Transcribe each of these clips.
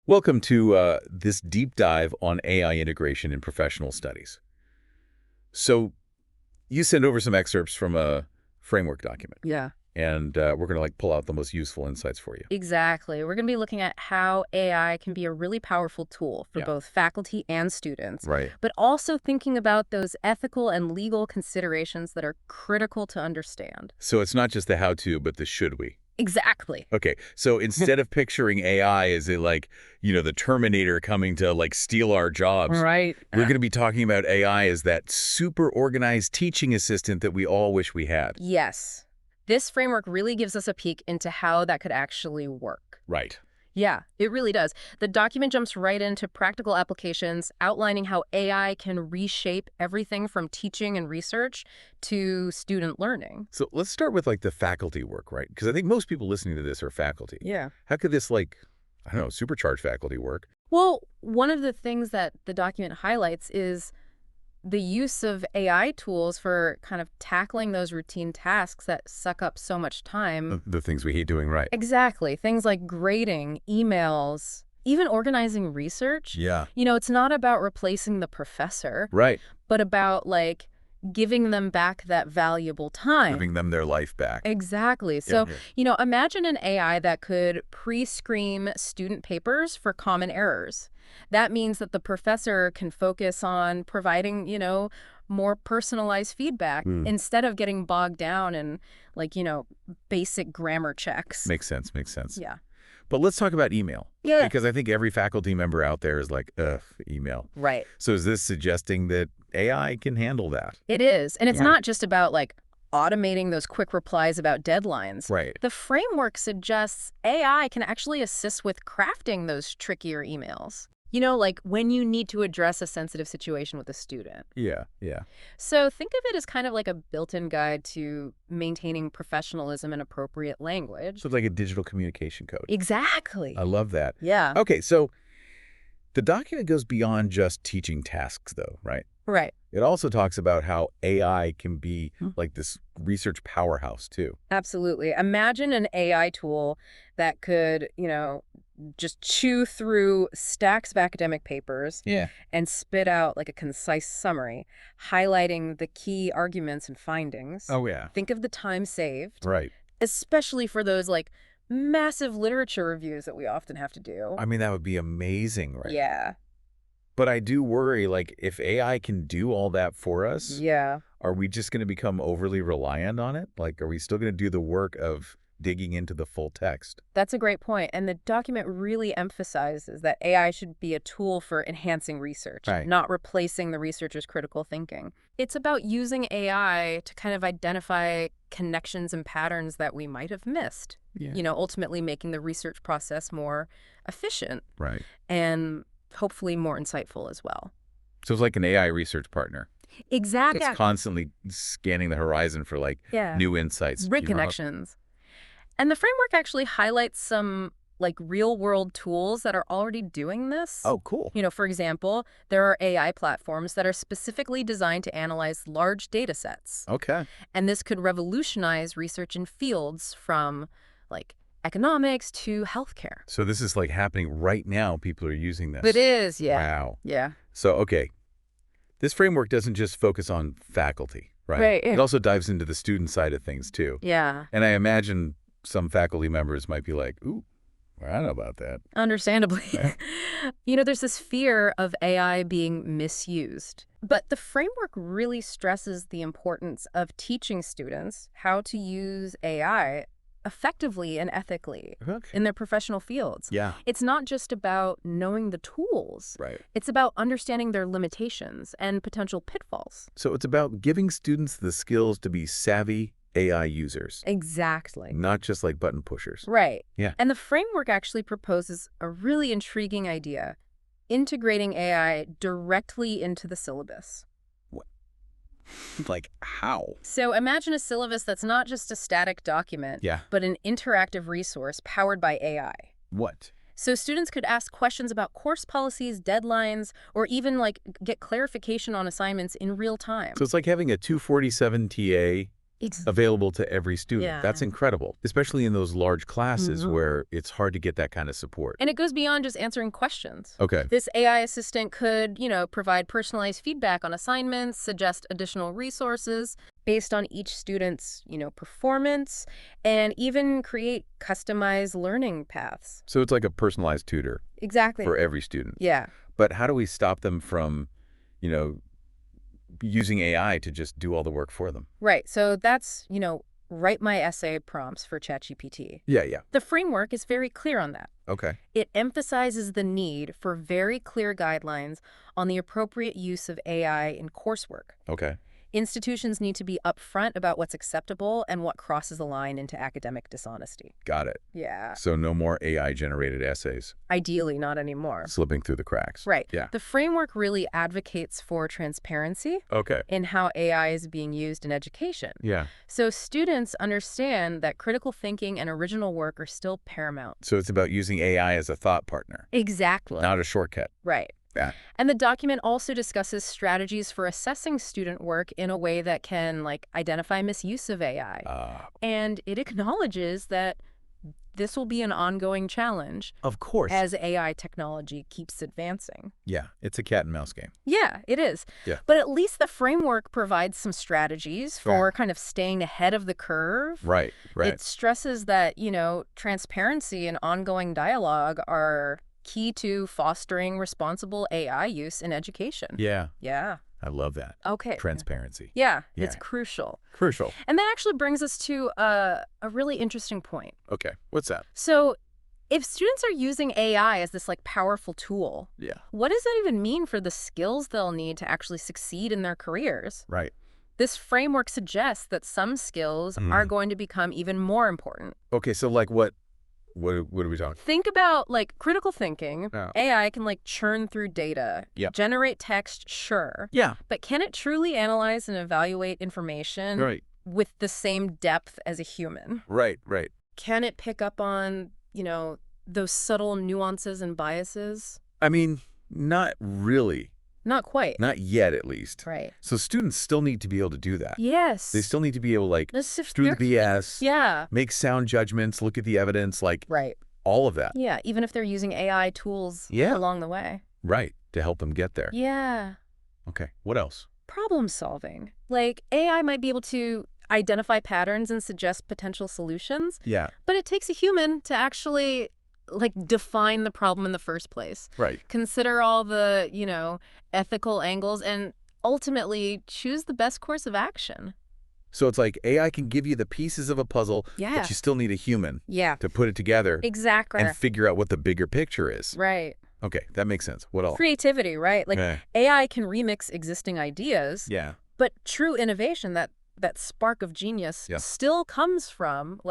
Welcome to this deep dive on AI integration in professional studies. So you send over some excerpts from a framework document, Yeah, and we're going to pull out the most useful insights for you. exactly. We're going to be looking at how AI can be a really powerful tool for Yeah. both faculty and students, Right. but also thinking about those ethical and legal considerations that are critical to understand. So it's not just the how-to, but the should we. Exactly. Okay, so instead of picturing AI as the Terminator coming to steal our jobs, Right. we're going to be talking about AI as that super organized teaching assistant that we all wish we had. Yes. This framework really gives us a peek into how that could actually work. Right. Yeah, it really does. The document jumps right into practical applications, outlining how AI can reshape everything from teaching and research to student learning. So let's start with the faculty work, right? Because I think most people listening to this are faculty. Yeah. How could this I don't know, supercharge faculty work? Well, one of the things that the document highlights is the use of AI tools for kind of tackling those routine tasks that suck up so much time. The things we hate doing right. Exactly. Things like grading, emails, even organizing research. Yeah. It's not about replacing the professor, Right. but about giving them back that valuable time. Giving them their life back. Exactly. Yeah, So, yeah. imagine an AI that could pre-screen student papers for common errors. That means that the professor can focus on providing, more personalized feedback Mm. instead of getting bogged down in, basic grammar checks. Makes sense, makes sense. Yeah. But let's talk about email. Yeah. Because I think every faculty member out there is like, ugh, email. Right. So is this suggesting that AI can handle that? It is. And it's Yeah. not just about automating those quick replies about deadlines. Right. The framework suggests AI can actually assist with crafting those trickier emails. Like when you need to address a sensitive situation with a student. Yeah, yeah. So think of it as kind of like a built-in guide to maintaining professionalism and appropriate language. So it's like a digital communication code. Exactly. I love that. Yeah. Okay, so the document goes beyond just teaching tasks, though, right? Right. It also talks about how AI can be Hmm. like this research powerhouse, too. Absolutely. Imagine an AI tool that could, just chew through stacks of academic papers Yeah. and spit out a concise summary, highlighting the key arguments and findings. Oh, yeah. Think of the time saved, Right. especially for those massive literature reviews that we often have to do. I mean, that would be amazing, right? Yeah. But I do worry, if AI can do all that for us, Yeah. are we just going to become overly reliant on it? Are we still going to do the work of digging into the full text? That's a great point. And the document really emphasizes that AI should be a tool for enhancing research, Right. not replacing the researcher's critical thinking. It's about using AI to kind of identify connections and patterns that we might have missed, Yeah. Ultimately making the research process more efficient Right. and hopefully more insightful as well. So it's like an AI research partner. Exactly. It's constantly scanning the horizon for Yeah. new insights. Reconnections. And the framework actually highlights some real-world tools that are already doing this. Oh, cool. For example, there are AI platforms that are specifically designed to analyze large data sets. Okay. And this could revolutionize research in fields from economics to healthcare. So this is happening right now. People are using this. It is, yeah. Wow. Yeah. So, okay. This framework doesn't just focus on faculty, right? Right, yeah. It also dives into the student side of things, too. Yeah. And I imagine some faculty members might be like, ooh, I don't know about that. Understandably. Yeah. There's this fear of AI being misused. But the framework really stresses the importance of teaching students how to use AI effectively and ethically Okay. in their professional fields. Yeah. It's not just about knowing the tools. Right. It's about understanding their limitations and potential pitfalls. So it's about giving students the skills to be savvy AI users, Exactly. not just button pushers. Right. Yeah. And the framework actually proposes a really intriguing idea, integrating AI directly into the syllabus. How? So imagine a syllabus that's not just a static document, Yeah. but an interactive resource powered by AI. What? So students could ask questions about course policies, deadlines, or even get clarification on assignments in real time. So it's like having a 247 TA available to every student. Yeah. That's incredible, especially in those large classes where it's hard to get that kind of support. And it goes beyond just answering questions. Okay. This AI assistant could, provide personalized feedback on assignments, suggest additional resources based on each student's, performance, and even create customized learning paths. So it's like a personalized tutor Exactly. for every student. Yeah. But how do we stop them from, using AI to just do all the work for them? Right. So that's, write my essay prompts for ChatGPT. Yeah. The framework is very clear on that. Okay. It emphasizes the need for very clear guidelines on the appropriate use of AI in coursework. Okay. Institutions need to be upfront about what's acceptable and what crosses a line into academic dishonesty. Got it. Yeah. So no more AI-generated essays Ideally, not anymore. slipping through the cracks. Right. Yeah. The framework really advocates for transparency Okay. in how AI is being used in education. Yeah. So students understand that critical thinking and original work are still paramount. So it's about using AI as a thought partner, Exactly. not a shortcut. Right. Yeah. And the document also discusses strategies for assessing student work in a way that can, identify misuse of AI. And it acknowledges that this will be an ongoing challenge Of course. as AI technology keeps advancing. Yeah. It's a cat and mouse game. Yeah, it is. Yeah. But at least the framework provides some strategies for kind of staying ahead of the curve. Right. It stresses that, transparency and ongoing dialogue are key to fostering responsible AI use in education. Yeah. Yeah. I love that. Okay. Transparency. Yeah, Yeah. it's crucial. Crucial. And that actually brings us to a really interesting point. Okay. What's that? So if students are using AI as this powerful tool, Yeah. what does that even mean for the skills they'll need to actually succeed in their careers? Right. This framework suggests that some skills are going to become even more important. Okay. So what are we talking? Think about critical thinking. Yeah. AI can churn through data, Yep. generate text, sure. Yeah. But can it truly analyze and evaluate information Right. with the same depth as a human? Right. Can it pick up on, those subtle nuances and biases? I mean, not really. Not quite. Not yet, at least. Right. So students still need to be able to do that. Yes. They still need to be able to Let's sift through the BS, Yeah. make sound judgments, look at the evidence, Right. all of that. Yeah, even if they're using AI tools along the way. Right. To help them get there. Yeah. Okay. What else? Problem solving. AI might be able to identify patterns and suggest potential solutions, Yeah. but it takes a human to actually define the problem in the first place. Right. Consider all the, ethical angles and ultimately choose the best course of action. So it's like AI can give you the pieces of a puzzle, Yeah. but you still need a human Yeah. to put it together Exactly. and figure out what the bigger picture is. Right. Okay. That makes sense. What else? Creativity, right? Yeah. AI can remix existing ideas, Yeah. but true innovation, that spark of genius, Yeah. still comes from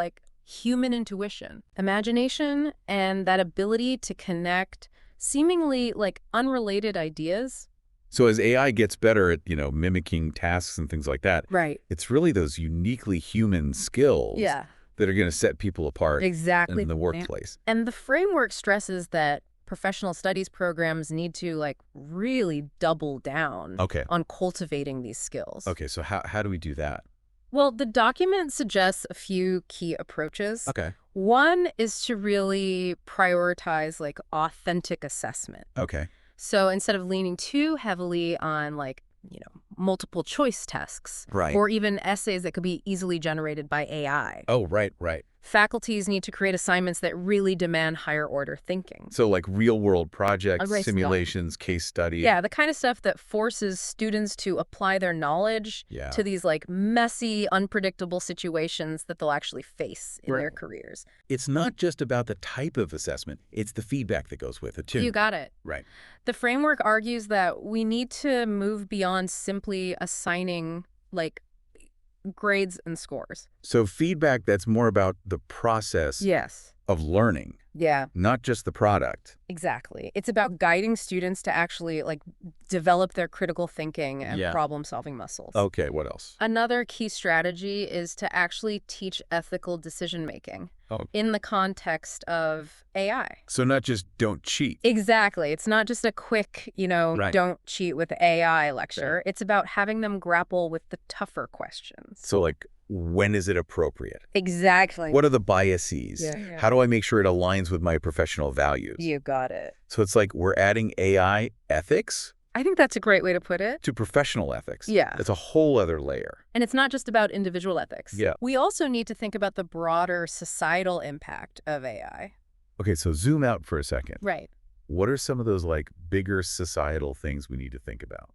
human intuition, imagination, and that ability to connect seemingly unrelated ideas. So as AI gets better at, mimicking tasks and things like that, Right. it's really those uniquely human skills Yeah. that are going to set people apart Exactly. in the workplace. And the framework stresses that professional studies programs need to really double down Okay. on cultivating these skills. Okay. So how do we do that? Well, the document suggests a few key approaches. Okay. One is to really prioritize authentic assessment. Okay. So instead of leaning too heavily on multiple choice tasks Right. or even essays that could be easily generated by AI, Oh, right. faculties need to create assignments that really demand higher order thinking. So like real world projects, Right, simulations, case study. Yeah, the kind of stuff that forces students to apply their knowledge Yeah. to these messy, unpredictable situations that they'll actually face in their Right. careers. It's not just about the type of assessment. It's the feedback that goes with it, too. You got it. Right. The framework argues that we need to move beyond simply assigning grades and scores. So feedback that's more about the process Yes. of learning, Yeah, not just the product. exactly. It's about guiding students to actually develop their critical thinking and Yeah. problem-solving muscles. Okay, what else? Another key strategy is to actually teach ethical decision-making Oh. in the context of AI. So not just don't cheat. Exactly. It's not just a quick, Right. don't cheat with AI lecture. It's about having them grapple with the tougher questions. So like when is it appropriate? Exactly. What are the biases? Yeah. How do I make sure it aligns with my professional values? You got it. So it's like we're adding AI ethics I think that's a great way to put it. to professional ethics. Yeah. It's a whole other layer. And it's not just about individual ethics. Yeah. We also need to think about the broader societal impact of AI. Okay, so zoom out for a second. Right. What are some of those like bigger societal things we need to think about?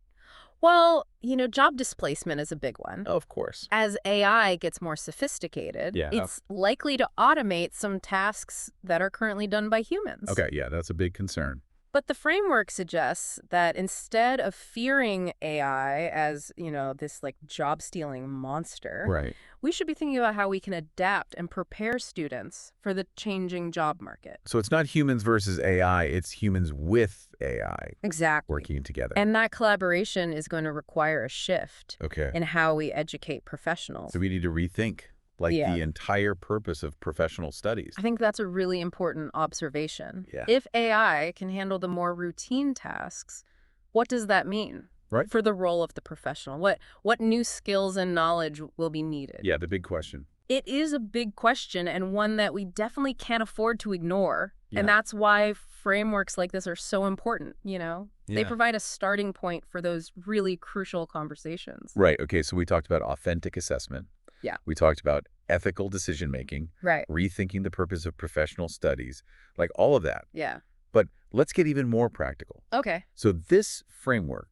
Well, job displacement is a big one. Oh, of course. As AI gets more sophisticated, Yeah. it's likely to automate some tasks that are currently done by humans. Okay, yeah, that's a big concern. But the framework suggests that instead of fearing AI as, this like job-stealing monster, Right. we should be thinking about how we can adapt and prepare students for the changing job market. So it's not humans versus AI, it's humans with AI Exactly. working together. And that collaboration is going to require a shift Okay. in how we educate professionals. So we need to rethink Yeah. the entire purpose of professional studies. I think that's a really important observation. Yeah. If AI can handle the more routine tasks, what does that mean Right. for the role of the professional? What new skills and knowledge will be needed? Yeah, the big question. It is a big question and one that we definitely can't afford to ignore. Yeah. And that's why frameworks like this are so important, They Yeah. provide a starting point for those really crucial conversations. Right. Okay, so we talked about authentic assessment. Yeah. We talked about ethical decision-making, Right. rethinking the purpose of professional studies, like all of that. Yeah. But let's get even more practical. Okay. So this framework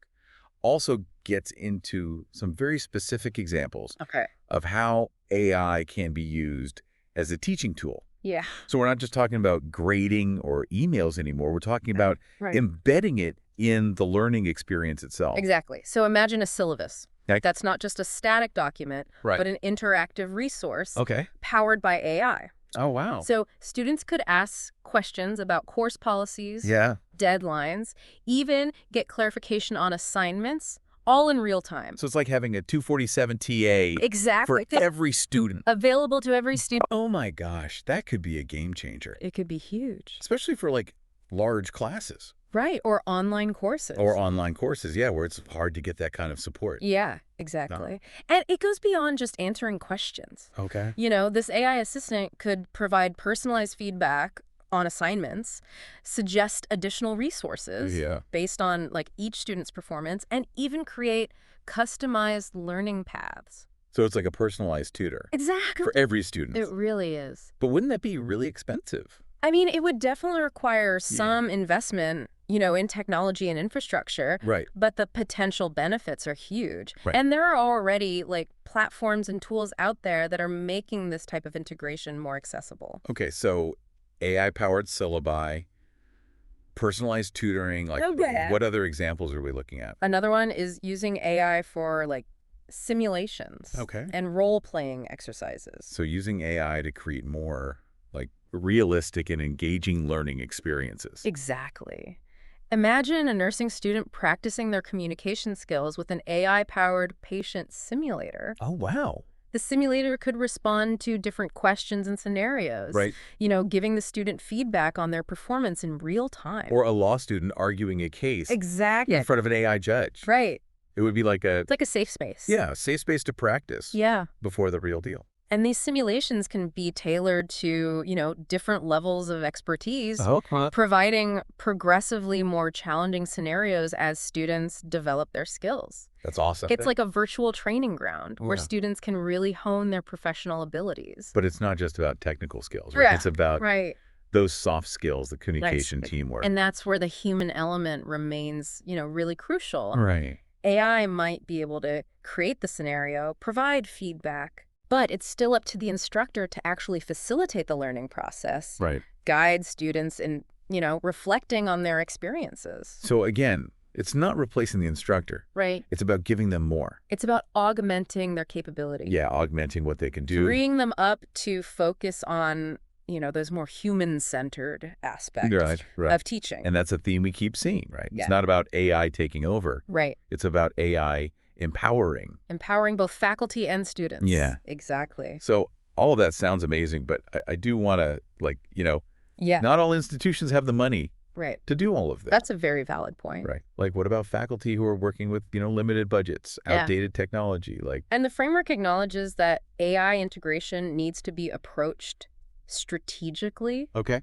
also gets into some very specific examples Okay. of how AI can be used as a teaching tool. Yeah. So we're not just talking about grading or emails anymore. We're talking about Right. embedding it in the learning experience itself. Exactly. So imagine a syllabus. Okay. That's not just a static document, Right. but an interactive resource Okay. powered by AI. Oh, wow. So students could ask questions about course policies, Yeah. deadlines, even get clarification on assignments, all in real time. So it's like having a 247 TA Exactly. for every student. Available to every student. Oh my gosh, that could be a game changer, It could be huge. especially for like large classes Right. Or online courses. or online courses. Yeah, where it's hard to get that kind of support. Yeah, exactly. And it goes beyond just answering questions. Okay. This AI assistant could provide personalized feedback on assignments, suggest additional resources Yeah. based on like each student's performance, and even create customized learning paths. So it's like a personalized tutor Exactly. for every student. It really is. But wouldn't that be really expensive? I mean, it would definitely require some investment, in technology and infrastructure. Right. But the potential benefits are huge. Right. And there are already like platforms and tools out there that are making this type of integration more accessible. Okay, so AI-powered syllabi, personalized tutoring, like Okay. what other examples are we looking at? Another one is using AI for like simulations Okay. and role-playing exercises. So using AI to create more like realistic and engaging learning experiences. Exactly. Imagine a nursing student practicing their communication skills with an AI-powered patient simulator. Oh, wow. The simulator could respond to different questions and scenarios, Right. Giving the student feedback on their performance in real time. Or a law student arguing a case Exactly. in front of an AI judge. Right. It would be like It's like a safe space. a safe space to practice Yeah. before the real deal. And these simulations can be tailored to, different levels of expertise, Okay. providing progressively more challenging scenarios as students develop their skills. That's awesome. It's like a virtual training ground where Yeah. students can really hone their professional abilities. But it's not just about technical skills, right? Yeah. It's about Right. those soft skills, the communication, teamwork. And that's where the human element remains, really crucial. Right. AI might be able to create the scenario, provide feedback, but it's still up to the instructor to actually facilitate the learning process, Right. guide students in, reflecting on their experiences. So again, it's not replacing the instructor. Right. It's about giving them more. It's about augmenting their capability. Yeah, augmenting what they can do. Freeing them up to focus on, those more human-centered aspects Right. of teaching. And that's a theme we keep seeing, right? Yeah. It's not about AI taking over. Right. It's about AI empowering. Empowering both faculty and students. Yeah. Exactly. So all of that sounds amazing, but I do want to, Yeah. not all institutions have the money Right. to do all of this. That's a very valid point. Right. Like, what about faculty who are working with, limited budgets, Yeah. outdated technology? Like, And the framework acknowledges that AI integration needs to be approached strategically okay.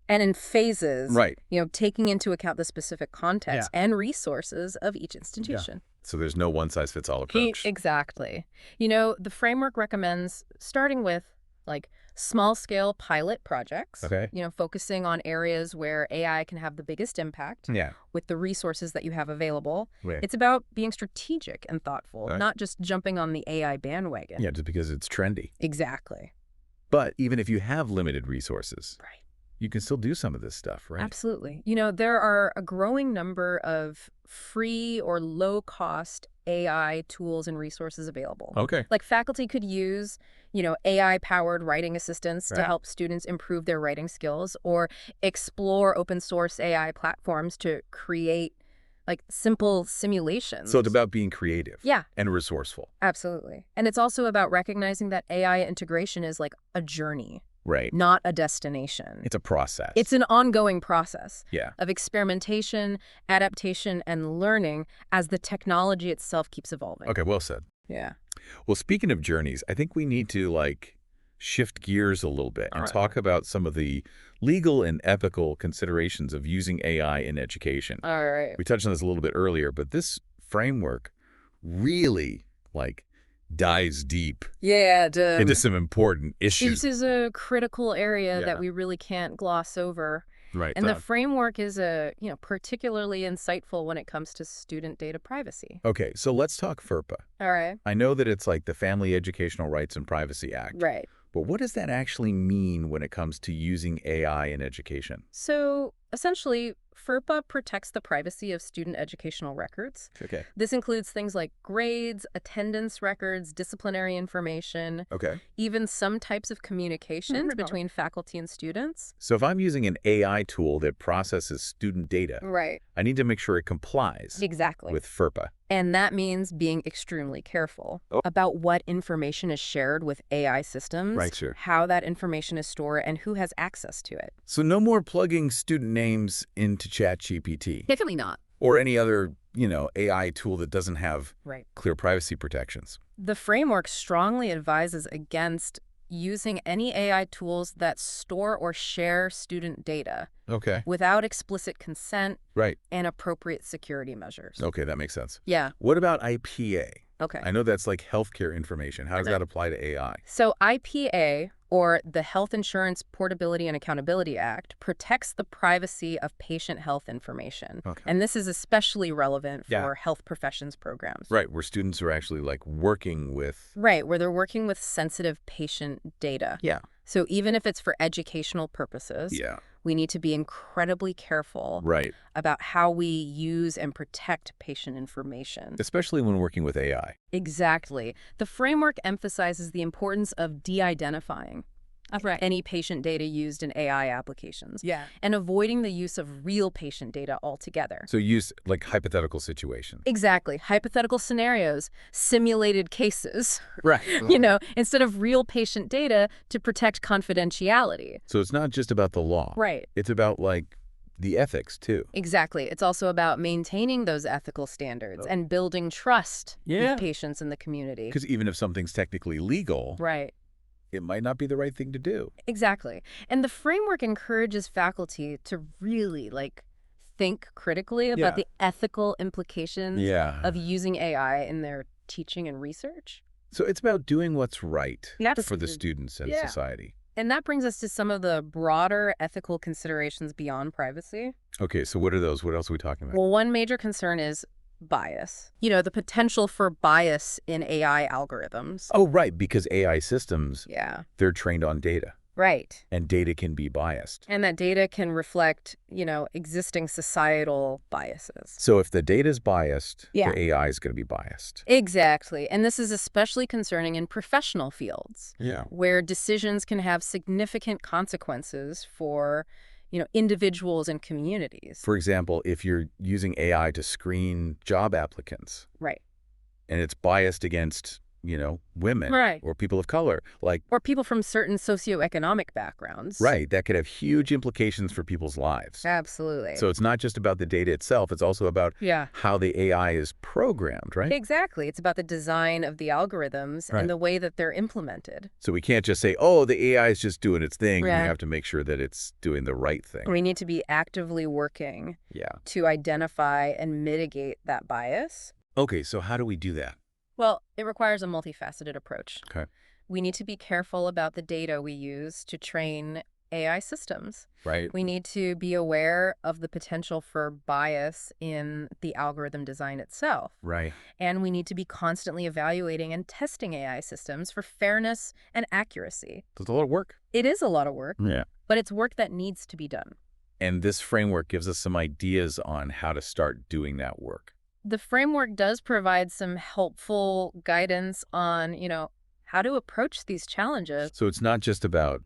and in phases, Right. taking into account the specific context and resources of each institution. So there's no one-size-fits-all approach. Exactly. The framework recommends starting with small-scale pilot projects, Okay. focusing on areas where AI can have the biggest impact Yeah. with the resources that you have available. Right. It's about being strategic and thoughtful, Right. not just jumping on the AI bandwagon. Yeah, just because it's trendy. Exactly. But even if you have limited resources, Right. you can still do some of this stuff, right? Absolutely. There are a growing number of free or low-cost AI tools and resources available. Okay. Like faculty could use, AI-powered writing assistants to Right. help students improve their writing skills or explore open-source AI platforms to create simple simulations. So it's about being creative. Yeah. And resourceful. Absolutely. And it's also about recognizing that AI integration is like a journey, Right. not a destination. It's a process. It's an ongoing process Yeah. of experimentation, adaptation, and learning as the technology itself keeps evolving. Okay, well said. Yeah. Well, speaking of journeys, I think we need to shift gears a little bit and talk about some of the legal and ethical considerations of using AI in education. All right. We touched on this a little bit earlier, but this framework really dives deep Yeah. into some important issues. This is a critical area Yeah. that we really can't gloss over. Right. And the framework is particularly insightful when it comes to student data privacy. Okay, so let's talk FERPA. All right. I know that it's the Family Educational Rights and Privacy Act. Right. But what does that actually mean when it comes to using AI in education? So essentially, FERPA protects the privacy of student educational records. Okay. This includes things like grades, attendance records, disciplinary information, Okay. even some types of communications between faculty and students. So if I'm using an AI tool that processes student data, Right. I need to make sure it complies Exactly. with FERPA. And that means being extremely careful about what information is shared with AI systems, Right, sure. how that information is stored, and who has access to it. So no more plugging student names into ChatGPT Definitely not. or any other, AI tool that doesn't have Right. clear privacy protections. The framework strongly advises against using any AI tools that store or share student data Okay. without explicit consent Right. and appropriate security measures. Okay, that makes sense. Yeah. What about IPA? Okay. I know that's healthcare information. How does that apply to AI? So IPA, or the Health Insurance Portability and Accountability Act, protects the privacy of patient health information. Okay. And this is especially relevant for Yeah. health professions programs. Right, where students are actually working with. Right, where they're working with sensitive patient data. Yeah. So even if it's for educational purposes, Yeah. we need to be incredibly careful Right. about how we use and protect patient information. Especially when working with AI. Exactly. The framework emphasizes the importance of de-identifying any patient data used in AI applications. Yeah. And avoiding the use of real patient data altogether. So use hypothetical situations. Exactly. Hypothetical scenarios, simulated cases, Right. instead of real patient data to protect confidentiality. So it's not just about the law. Right. It's about the ethics too. Exactly. It's also about maintaining those ethical standards and building trust Yeah. with patients in the community. Because even if something's technically legal, Right. it might not be the right thing to do. Exactly. And the framework encourages faculty to really think critically about Yeah. the ethical implications Yeah. of using AI in their teaching and research. So it's about doing what's right That's for the good. students and Yeah. society. And that brings us to some of the broader ethical considerations beyond privacy. Okay, so what are those? What else are we talking about? Well, one major concern is bias. The potential for bias in AI algorithms. Oh, right, because AI systems, Yeah. they're trained on data, Right. and data can be biased. And that data can reflect, existing societal biases. So if the data is biased, Yeah. the AI is going to be biased. Exactly. And this is especially concerning in professional fields, Yeah. where decisions can have significant consequences for, individuals and communities. For example, if you're using AI to screen job applicants Right. and it's biased against women Right. or people of color. Like, Or people from certain socioeconomic backgrounds. right, that could have huge implications for people's lives. Absolutely. So it's not just about the data itself. It's also about Yeah. how the AI is programmed, right? Exactly. It's about the design of the algorithms Right. and the way that they're implemented. So we can't just say, oh, the AI is just doing its thing. We Yeah. have to make sure that it's doing the right thing. We need to be actively working Yeah. to identify and mitigate that bias. Okay, so how do we do that? Well, it requires a multifaceted approach. Okay. We need to be careful about the data we use to train AI systems. Right. We need to be aware of the potential for bias in the algorithm design itself. Right. And we need to be constantly evaluating and testing AI systems for fairness and accuracy. It's a lot of work. It is a lot of work, Yeah. but it's work that needs to be done. And this framework gives us some ideas on how to start doing that work. The framework does provide some helpful guidance on, how to approach these challenges. So it's not just about,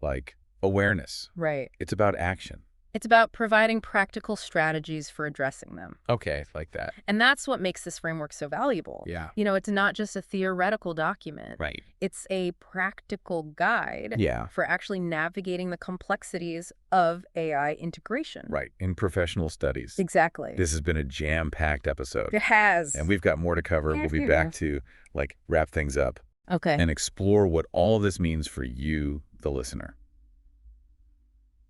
like, awareness. Right. It's about action. It's about providing practical strategies for addressing them. Okay, like that. And that's what makes this framework so valuable. Yeah. It's not just a theoretical document. Right. It's a practical guide Yeah. for actually navigating the complexities of AI integration. Right. In professional studies. Exactly. This has been a jam-packed episode. It has. And we've got more to cover. We'll be back to, wrap things up Okay. and explore what all of this means for you, the listener.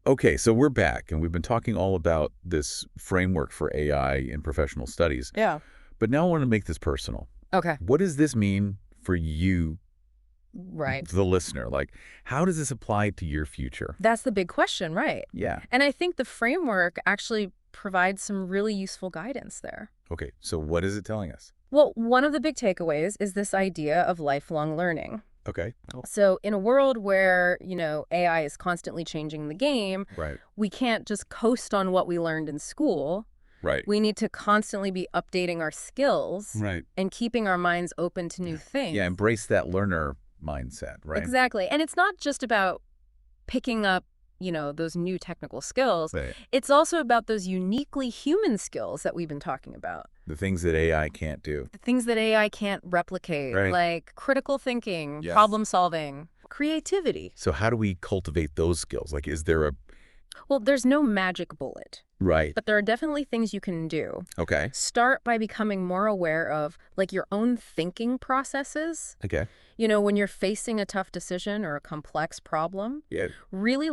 Okay, so we're back, and we've been talking all about this framework for AI in professional studies. Yeah. But now I want to make this personal. Okay. What does this mean for you, Right. the listener? How does this apply to your future? That's the big question, right? Yeah. And I think the framework actually provides some really useful guidance there. Okay, so what is it telling us? Well, one of the big takeaways is this idea of lifelong learning. Okay. So in a world where, AI is constantly changing the game, Right. we can't just coast on what we learned in school. Right. We need to constantly be updating our skills Right. and keeping our minds open to new things. Yeah, embrace that learner mindset, right? Exactly. And it's not just about picking up, those new technical skills. Right. It's also about those uniquely human skills that we've been talking about. The things that AI can't do. The things that AI can't replicate, Right. like critical thinking, Yes. problem solving, creativity. So how do we cultivate those skills? Is there a... Well, there's no magic bullet, Right. but there are definitely things you can do. Okay. Start by becoming more aware of, your own thinking processes. Okay. When you're facing a tough decision or a complex problem, Yeah. really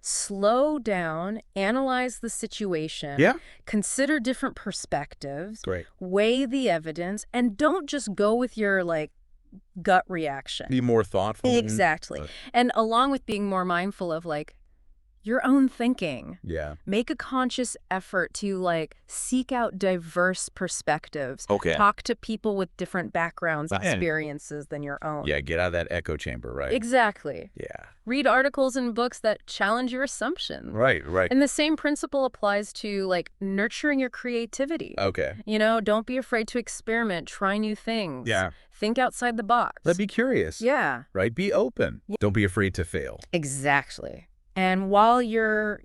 slow down, analyze the situation, Yeah. consider different perspectives, Great. weigh the evidence, and don't just go with your gut reaction. Be more thoughtful. Exactly. And along with being more mindful of your own thinking, Yeah. make a conscious effort to seek out diverse perspectives. Okay. Talk to people with different backgrounds, Yeah. experiences than your own. Yeah, get out of that echo chamber, right? Exactly. Yeah. Read articles and books that challenge your assumptions. Right, right. And the same principle applies to nurturing your creativity. Okay. Don't be afraid to experiment, try new things. Yeah. Think outside the box. Be curious. Yeah. Right? Be open. Don't be afraid to fail. Exactly. And while you're,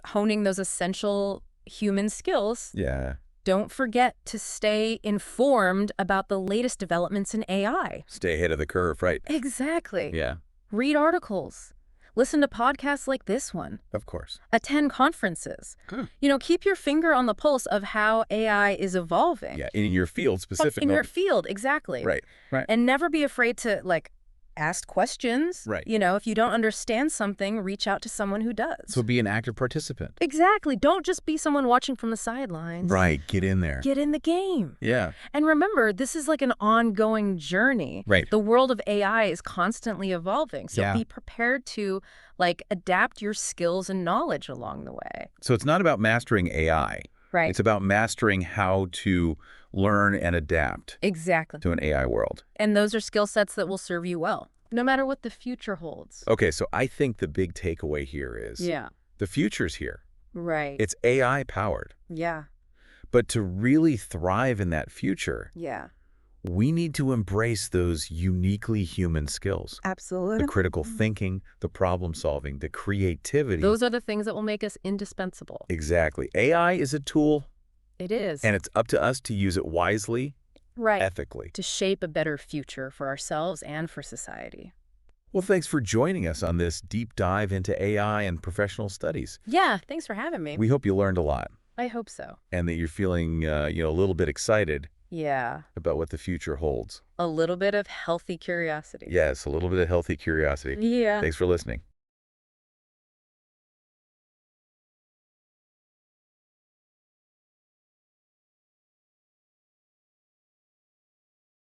honing those essential human skills, Yeah. don't forget to stay informed about the latest developments in AI. Stay ahead of the curve, right? Exactly. Yeah. Read articles. Listen to podcasts like this one. Of course. Attend conferences. Good. Keep your finger on the pulse of how AI is evolving. Yeah, in your field specifically. In your field, exactly. Right, right. And never be afraid to, ask questions. Right. If you don't understand something, reach out to someone who does. So be an active participant. Exactly. Don't just be someone watching from the sidelines. Right, get in there. Get in the game. Yeah. And remember, this is an ongoing journey. Right. The world of AI is constantly evolving. So Yeah. be prepared to adapt your skills and knowledge along the way. So it's not about mastering AI. Right. It's about mastering how to learn and adapt Exactly. to an AI world. And those are skill sets that will serve you well, no matter what the future holds. Okay, so I think the big takeaway here is Yeah. the future's here. Right. It's AI powered. Yeah. But to really thrive in that future, Yeah. we need to embrace those uniquely human skills. Absolutely. The critical thinking, the problem solving, the creativity. Those are the things that will make us indispensable. Exactly. AI is a tool, It is. and it's up to us to use it wisely Right. ethically. To shape a better future for ourselves and for society. Well, thanks for joining us on this deep dive into AI and professional studies. Yeah, thanks for having me. We hope you learned a lot I hope so. and that you're feeling, a little bit excited Yeah, about what the future holds. a little bit of healthy curiosity. Yes, a little bit of healthy curiosity. Yeah. Thanks for listening.